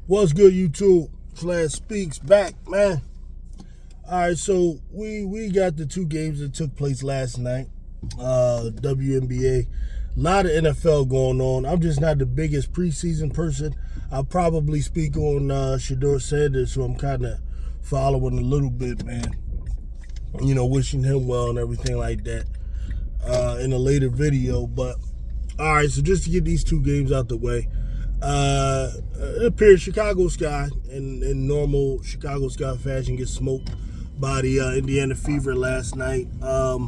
What's good, YouTube? Flash Speaks back, man. All right, so we got the two games that took place last night. WNBA, a lot of NFL going on. I'm just not the biggest preseason person. I'll probably speak on Shedeur Sanders, who I'm kind of following a little bit, man. You know, wishing him well and everything like that in a later video. But all right, so just to get these two games out the way. It appears Chicago Sky in normal Chicago Sky fashion gets smoked by the Indiana Fever last night. I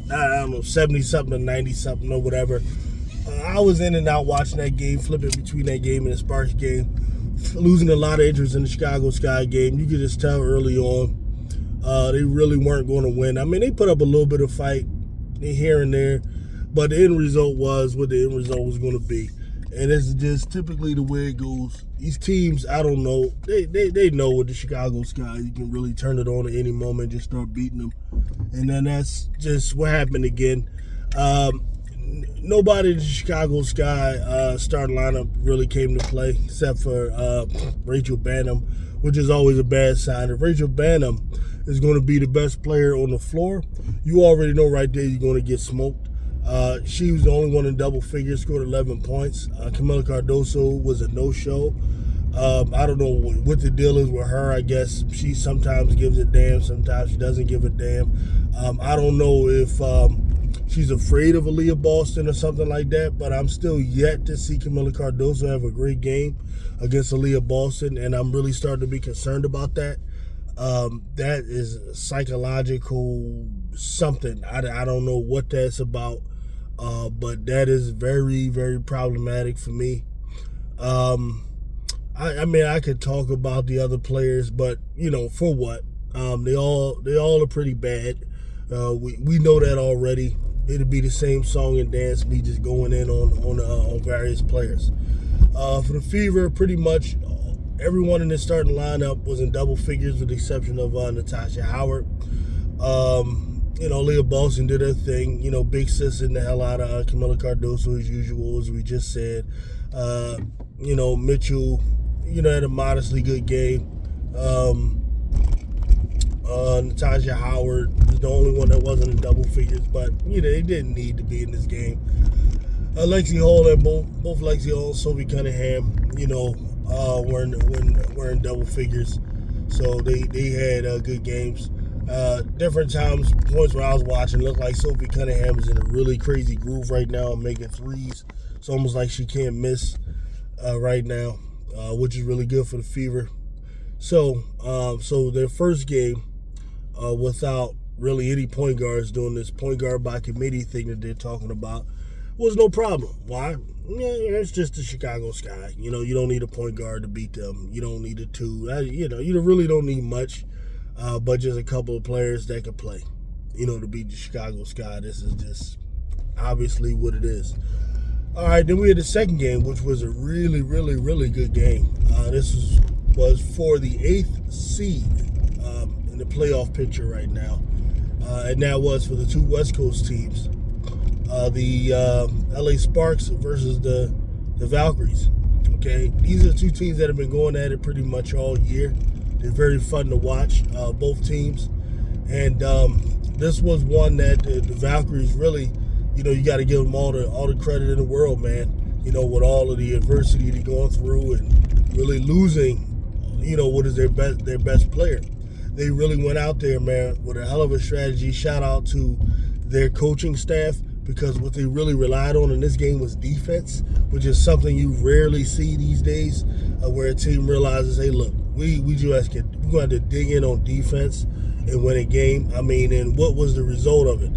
don't know, 70-something to 90-something or whatever. I was in and out watching that game, flipping between that game and the Sparks game, losing a lot of interest in the Chicago Sky game. You could just tell early on they really weren't going to win. I mean, they put up a little bit of fight here and there, but the end result was what the end result was going to be. And it's just typically the way it goes. These teams, I don't know, they know with the Chicago Sky, you can really turn it on at any moment and just start beating them. And then that's just what happened again. Nobody in the Chicago Sky starting lineup really came to play except for Rachel Banham, which is always a bad sign. If Rachel Banham is going to be the best player on the floor, you already know right there you're going to get smoked. She was the only one in double figures, scored 11 points. Camila Cardoso was a no-show. I don't know what the deal is with her. I guess she sometimes gives a damn, sometimes she doesn't give a damn. I don't know if she's afraid of Aaliyah Boston or something like that, but I'm still yet to see Camila Cardoso have a great game against Aaliyah Boston, and I'm really starting to be concerned about that. That is psychological something. I don't know what that's about. But that is very, very problematic for me. I mean, I could talk about the other players, but you know, for what? They all are pretty bad. We know that already. It'll be the same song and dance, me just going in on various players. For the Fever, pretty much everyone in the starting lineup was in double figures, with the exception of Natasha Howard. You know, Leah Boston did her thing. You know, big sis in the hell out of Camila Cardoso as usual, as we just said. You know, Mitchell, you know, had a modestly good game. Natasha Howard was the only one that wasn't in double figures, but you know, they didn't need to be in this game. Lexi Hall and both Lexi Hall and Sophie Cunningham, you know, were in double figures, so they had good games. Different points where I was watching, looked like Sophie Cunningham is in a really crazy groove right now, making threes. It's almost like she can't miss right now, which is really good for the Fever. So their first game without really any point guards doing this point guard by committee thing that they're talking about was no problem. Why? Yeah, it's just the Chicago Sky. You know, you don't need a point guard to beat them. You don't need a two. You know, you really don't need much. But just a couple of players that could play, you know, to beat the Chicago Sky. This is just obviously what it is. All right, then we had the second game, which was a really, really, really good game. This was for the 8th seed in the playoff picture right now. And that was for the two West Coast teams. The LA Sparks versus the Valkries. Okay, these are two teams that have been going at it pretty much all year. They're very fun to watch, both teams. And this was one that the Valkyries really, you know, you got to give them all the credit in the world, man. You know, with all of the adversity they're going through and really losing, you know, what is their best player. They really went out there, man, with a hell of a strategy. Shout out to their coaching staff, because what they really relied on in this game was defense, which is something you rarely see these days, where a team realizes, hey, look, we're going to have to dig in on defense and win a game. I mean, and what was the result of it?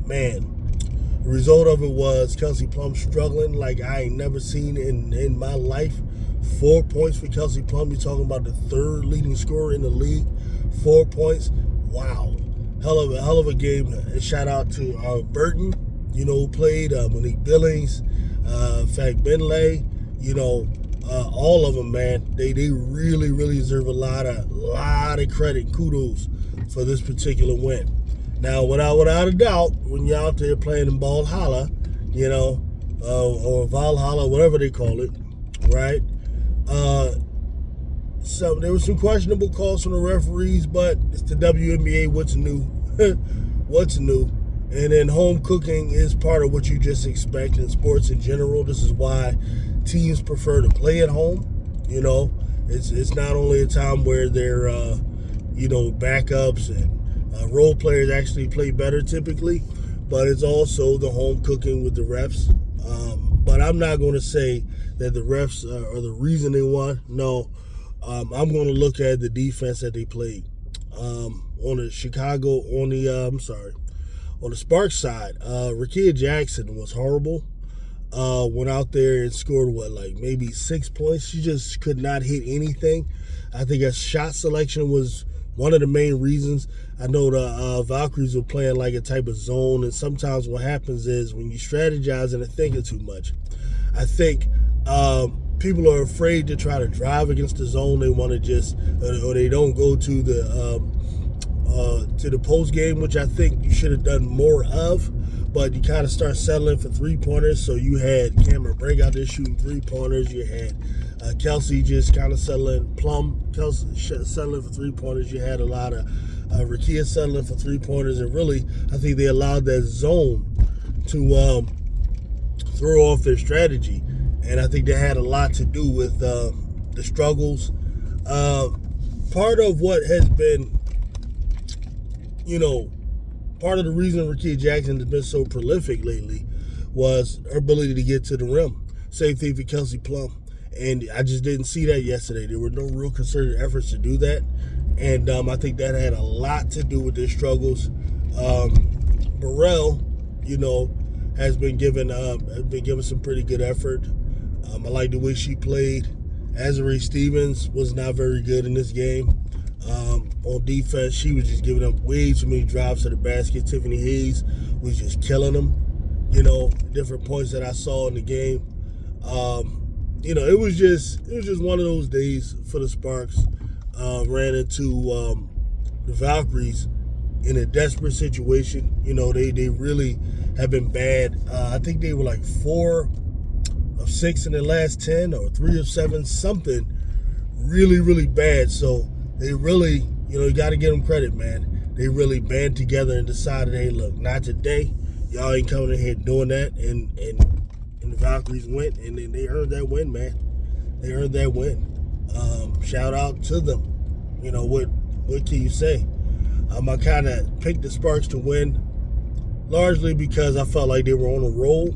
Man, the result of it was Kelsey Plum struggling like I ain't never seen in my life. 4 points for Kelsey Plum. You're talking about the third leading scorer in the league. 4 points. Wow. Hell of a game. And shout out to Burton, you know, who played, Monique Billings, in fact, Benlay, you know, all of them, man. They really, really deserve a lot of credit, kudos for this particular win. Now, without a doubt, when you're out there playing in Valhalla, you know, or Valhalla, whatever they call it, right? So there were some questionable calls from the referees, but it's the WNBA. What's new? What's new? And then home cooking is part of what you just expect in sports in general. This is why teams prefer to play at home. It's not only a time where they're backups and role players actually play better typically, but it's also the home cooking with the refs. But I'm not going to say that the refs are the reason they won. No, I'm going to look at the defense that they played. On the Sparks side, Rakia Jackson was horrible. Went out there and scored maybe 6 points. She just could not hit anything. I think her shot selection was one of the main reasons. I know the Valkries were playing like a type of zone, and sometimes what happens is when you strategize and are thinking too much, I think people are afraid to try to drive against the zone. They want to just, or they don't go to the post game, which I think you should have done more of. But you kind of start settling for 3-pointers. So you had Cameron Brink out there shooting 3-pointers. You had Kelsey just kind of settling, Kelsey settling for 3-pointers. You had a lot of Rakia settling for 3-pointers. And really, I think they allowed that zone to throw off their strategy. And I think that had a lot to do with the struggles. Part of what has been, part of the reason Rakia Jackson has been so prolific lately was her ability to get to the rim. Same thing for Kelsey Plum. And I just didn't see that yesterday. There were no real concerted efforts to do that. And I think that had a lot to do with their struggles. Burrell, has been given some pretty good effort. I like the way she played. Azuree Stevens was not very good in this game. On defense, she was just giving up way too many drives to the basket. Tiffany Hayes was just killing them. Different points that I saw in the game. It was just one of those days for the Sparks. Ran into the Valkries in a desperate situation. They really have been bad. I think they were like 4 of 6 in the last 10 or 3 of 7, something really, really bad. So they really, you got to give them credit, man. They really band together and decided, hey, look, not today. Y'all ain't coming in here doing that. And the Valkyries went, and then they earned that win, man. They earned that win. Shout out to them. What can you say? I kind of picked the Sparks to win, largely because I felt like they were on a roll,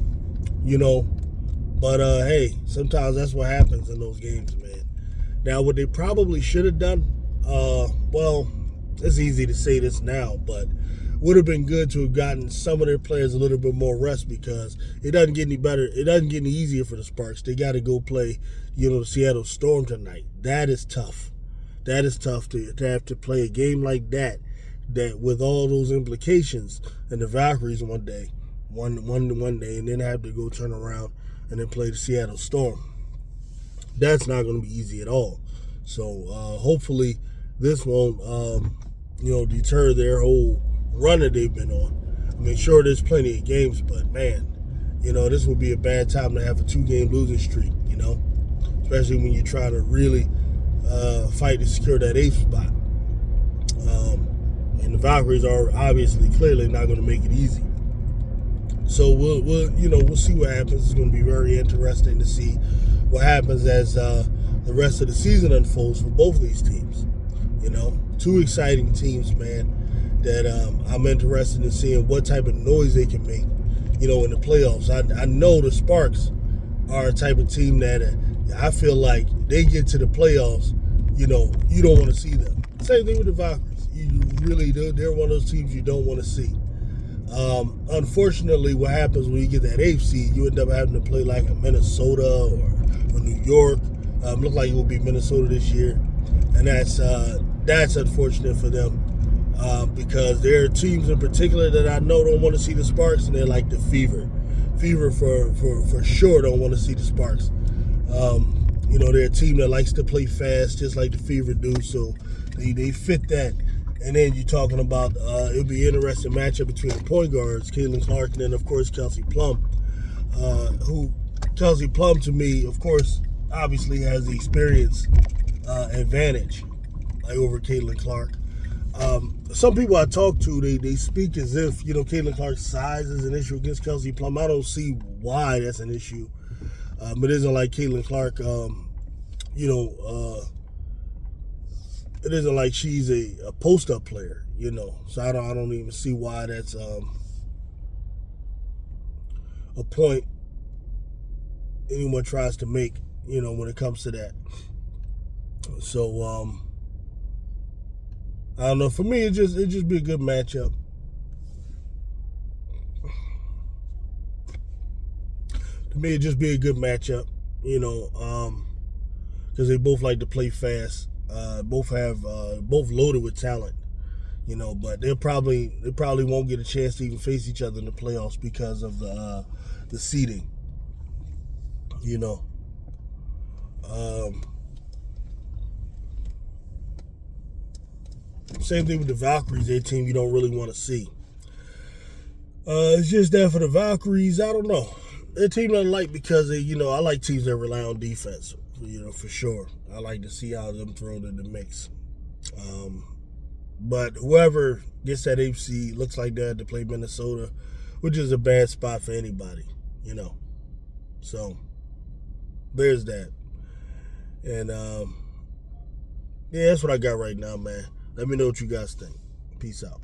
But, hey, sometimes that's what happens in those games, man. Now, what they probably should have done, it's easy to say this now, but would have been good to have gotten some of their players a little bit more rest because it doesn't get any better. It doesn't get any easier for the Sparks. They got to go play, the Seattle Storm tonight. That is tough. That is tough to have to play a game like that with all those implications, and the Valkyries one day, and then have to go turn around and then play the Seattle Storm. That's not going to be easy at all. So hopefully this won't, deter their whole run that they've been on. I mean, sure, there's plenty of games, but man, this would be a bad time to have a 2-game losing streak, especially when you're trying to really fight to secure that 8th spot. And the Valkyries are obviously clearly not going to make it easy. So we'll see what happens. It's going to be very interesting to see what happens as the rest of the season unfolds for both of these teams. 2 exciting teams, man, that I'm interested in seeing what type of noise they can make, in the playoffs. I know the Sparks are a type of team that I feel like they get to the playoffs, you don't want to see them. Same thing with the Valkyries. You really do. They're one of those teams you don't want to see. Unfortunately, what happens when you get that 8th seed, you end up having to play like a Minnesota or New York. Look like it will be Minnesota this year, and that's unfortunate for them because there are teams in particular that I know don't want to see the Sparks, and they're like the Fever. Fever for sure don't want to see the Sparks. They're a team that likes to play fast, just like the Fever do, so they fit that. And then you're talking about it'll be an interesting matchup between the point guards, Caitlin Clark, and then, of course, Kelsey Plum. Kelsey Plum, to me, of course, obviously has the experience advantage, like over Caitlin Clark. Some people I talk to, they speak as if, Caitlin Clark's size is an issue against Kelsey Plum. I don't see why that's an issue. It isn't like Caitlin Clark, it isn't like she's a post-up player, So I don't even see why that's a point anyone tries to make, when it comes to that. So I don't know. For me, it just be a good matchup. To me, it just be a good matchup. Because they both like to play fast. Both loaded with talent. But they probably won't get a chance to even face each other in the playoffs because of the seeding. Same thing with the Valkries, their team you don't really want to see. It's just that for the Valkyries, I don't know. Their team I like because I like teams that rely on defense. For sure. I like to see how them thrown in the mix. But whoever gets that AFC looks like they had to play Minnesota, which is a bad spot for anybody. So there's that. And yeah, that's what I got right now, man. Let me know what you guys think. Peace out.